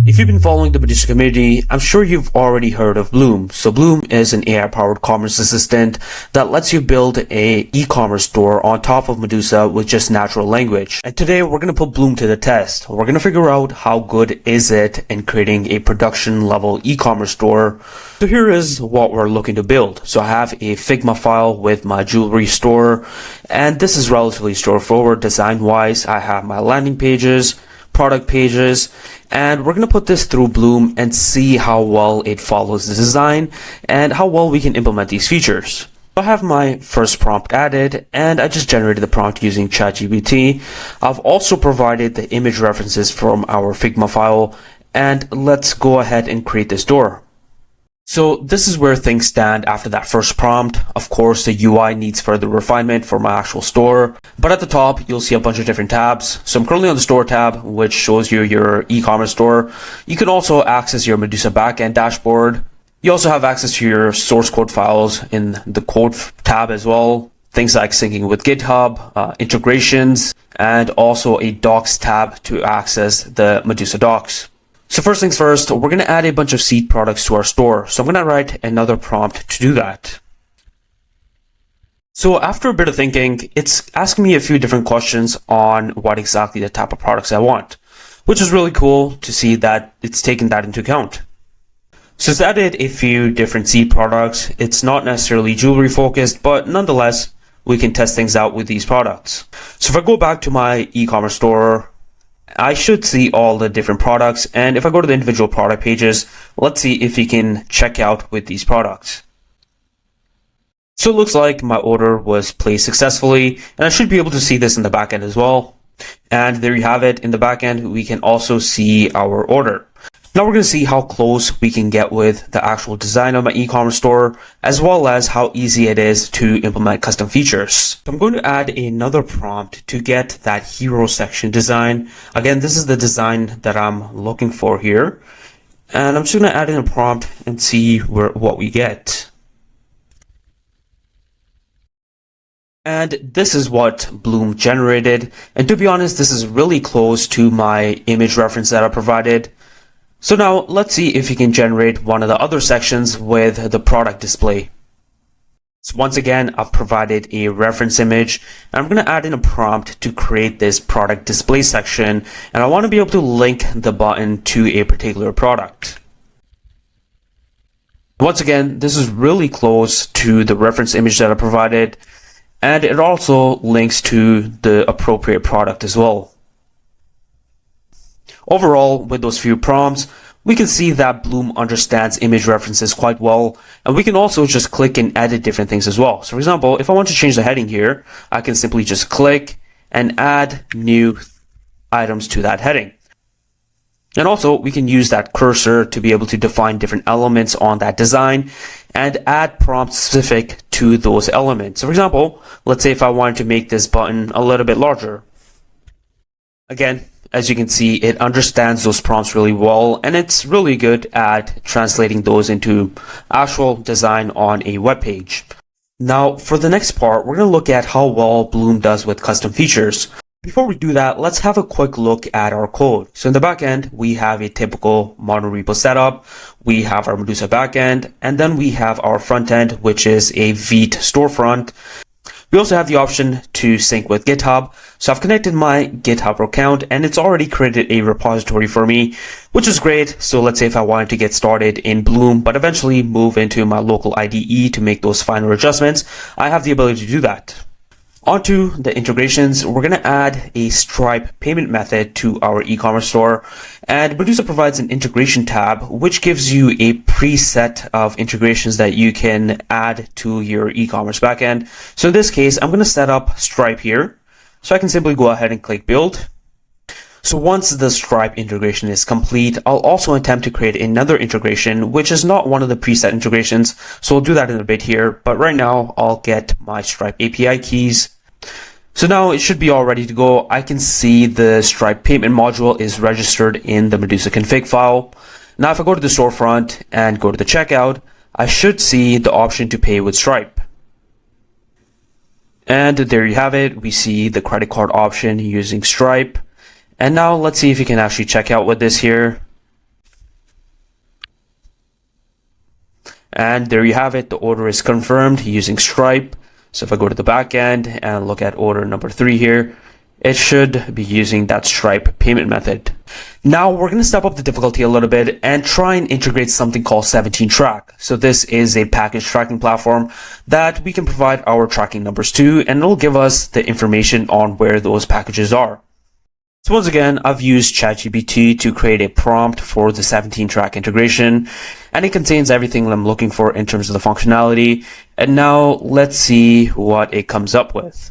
If you've been following the Medusa community, I'm sure you've already heard of Bloom. So Bloom is an AI-powered commerce assistant that lets you build a e-commerce store on top of Medusa with just natural language. And today we're going to put Bloom to the test. We're going to figure out how good is it in creating a production level e-commerce store. So here is what we're looking to build. So I have a Figma file with my jewelry store, and this is relatively straightforward design-wise. I have my landing pages, product pages, and we're going to put this through Bloom and see how well it follows the design and how well we can implement these features. I have my first prompt added, and I just generated the prompt using ChatGPT. I've also provided the image references from our Figma file, and let's go ahead and create this store. So this is where things stand after that first prompt. Of course, the UI needs further refinement for my actual store. But at the top, you'll see a bunch of different tabs. So I'm currently on the store tab, which shows you your e-commerce store. You can also access your Medusa backend dashboard. You also have access to your source code files in the code tab as well. Things like syncing with GitHub, integrations, and also a docs tab to access the Medusa docs. So first things first, we're going to add a bunch of seed products to our store. So I'm going to write another prompt to do that. So after a bit of thinking, it's asking me a few different questions on what exactly the type of products I want, which is really cool to see that it's taken that into account. So it's added a few different seed products. It's not necessarily jewelry focused, but nonetheless, we can test things out with these products. So if I go back to my e-commerce store, I should see all the different products, and if I go to the individual product pages, let's see if we can check out with these products. So it looks like my order was placed successfully, and I should be able to see this in the backend as well. And there you have it. In the backend, we can also see our order. Now we're going to see how close we can get with the actual design of my e-commerce store, as well as how easy it is to implement custom features. So I'm going to add another prompt to get that hero section design. Again, this is the design that I'm looking for here. And I'm just going to add in a prompt and see what we get. And this is what Bloom generated. And to be honest, this is really close to my image reference that I provided. So now let's see if we can generate one of the other sections with the product display. So once again, I've provided a reference image, and I'm going to add in a prompt to create this product display section, and I want to be able to link the button to a particular product. Once again, this is really close to the reference image that I provided, and it also links to the appropriate product as well. Overall, with those few prompts, we can see that Bloom understands image references quite well, and we can also just click and edit different things as well. So for example, if I want to change the heading here, I can simply just click and add new items to that heading. And also, we can use that cursor to be able to define different elements on that design and add prompts specific to those elements. So for example, let's say if I wanted to make this button a little bit larger. Again, as you can see, it understands those prompts really well, and it's really good at translating those into actual design on a web page. Now, for the next part, we're going to look at how well Bloom does with custom features. Before we do that, let's have a quick look at our code. So in the backend, we have a typical modern repo setup. We have our Medusa backend, and then we have our front end, which is a Vite storefront. We also have the option to sync with GitHub. So I've connected my GitHub account, and it's already created a repository for me, which is great. So let's say if I wanted to get started in Bloom, but eventually move into my local IDE to make those final adjustments, I have the ability to do that. Onto the integrations, we're going to add a Stripe payment method to our e-commerce store, and Medusa provides an integration tab which gives you a preset of integrations that you can add to your e-commerce backend. So in this case, I'm going to set up Stripe here, so I can simply go ahead and click build. So once the Stripe integration is complete, I'll also attempt to create another integration, which is not one of the preset integrations. So I'll do that in a bit here, but right now I'll get my Stripe API keys. So now it should be all ready to go. I can see the Stripe payment module is registered in the Medusa config file. Now if I go to the storefront and go to the checkout, I should see the option to pay with Stripe. And there you have it. We see the credit card option using Stripe. And now let's see if you can actually check out with this here. And there you have it. The order is confirmed using Stripe. So if I go to the back end and look at order number 3 here, it should be using that Stripe payment method. Now we're going to step up the difficulty a little bit and try and integrate something called 17Track. So this is a package tracking platform that we can provide our tracking numbers to, and it'll give us the information on where those packages are. So once again, I've used ChatGPT to create a prompt for the 17Track integration, and it contains everything I'm looking for in terms of the functionality. And now let's see what it comes up with.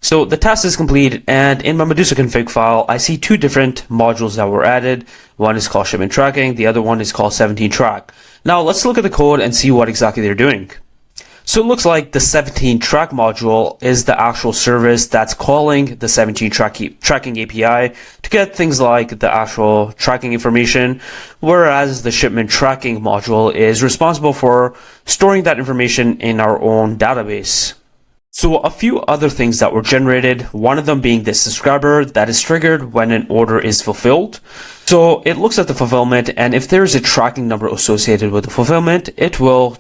So the task is complete, and in my Medusa config file, I see 2 different modules that were added. One is called shipment tracking, the other one is called 17Track. Now let's look at the code and see what exactly they're doing. So it looks like the 17Track module is the actual service that's calling the 17Tracking API to get things like the actual tracking information, whereas the shipment tracking module is responsible for storing that information in our own database. So a few other things that were generated, one of them being the subscriber that is triggered when an order is fulfilled. So it looks at the fulfillment, and if there is a tracking number associated with the fulfillment, it will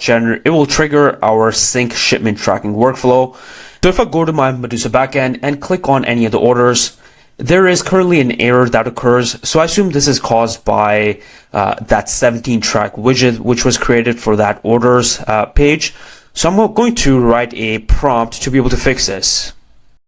trigger our sync shipment tracking workflow. So if I go to my Medusa backend and click on any of the orders, there is currently an error that occurs. So I assume this is caused by that 17Track widget, which was created for that orders page. So I'm going to write a prompt to be able to fix this.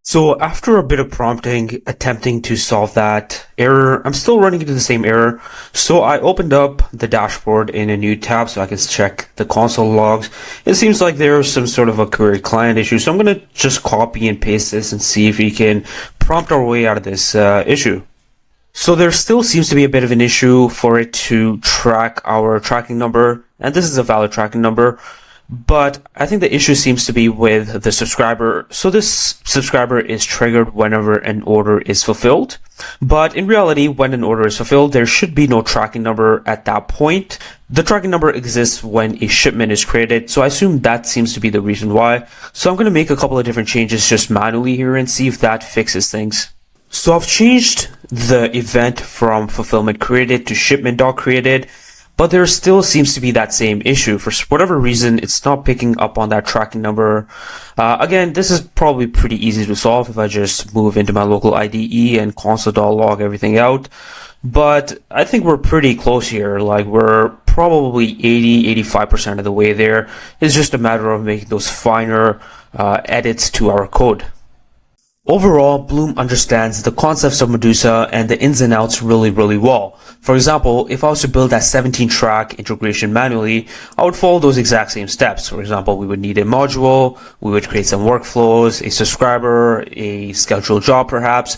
So after a bit of prompting, attempting to solve that error, I'm still running into the same error. So I opened up the dashboard in a new tab so I can check the console logs. It seems like there's some sort of a query client issue. So I'm going to just copy and paste this and see if we can prompt our way out of this issue. So there still seems to be a bit of an issue for it to track our tracking number. And this is a valid tracking number. But I think the issue seems to be with the subscriber. So this subscriber is triggered whenever an order is fulfilled. But in reality, when an order is fulfilled, there should be no tracking number at that point. The tracking number exists when a shipment is created. So I assume that seems to be the reason why. So I'm going to make a couple of different changes just manually here and see if that fixes things. So I've changed the event from fulfillment created to shipment.created. But there still seems to be that same issue. For whatever reason, it's not picking up on that tracking number. Again, this is probably pretty easy to solve if I just move into my local IDE and console.log everything out. But I think we're pretty close here. Like we're probably 85% of the way there. It's just a matter of making those finer edits to our code. Overall, Bloom understands the concepts of Medusa and the ins and outs really well. For example, if I was to build that 17Track integration manually, I would follow those exact same steps. For example, we would need a module, we would create some workflows, a subscriber, a scheduled job perhaps.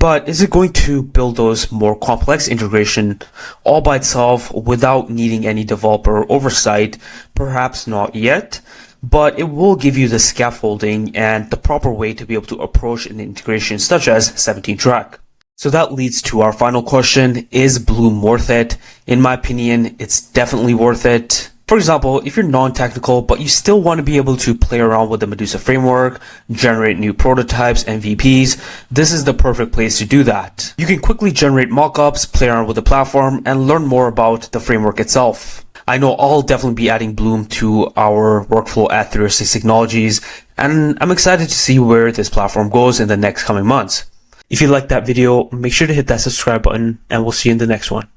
But is it going to build those more complex integration all by itself without needing any developer oversight? Perhaps not yet. But it will give you the scaffolding and the proper way to be able to approach an integration such as 17Track. So that leads to our final question, is Bloom worth it? In my opinion, it's definitely worth it. For example, if you're non-technical, but you still want to be able to play around with the Medusa framework, generate new prototypes, MVPs, this is the perfect place to do that. You can quickly generate mockups, play around with the platform, and learn more about the framework itself. I know I'll definitely be adding Bloom to our workflow at 306 Technologies, and I'm excited to see where this platform goes in the next coming months. If you liked that video, make sure to hit that subscribe button, and we'll see you in the next one.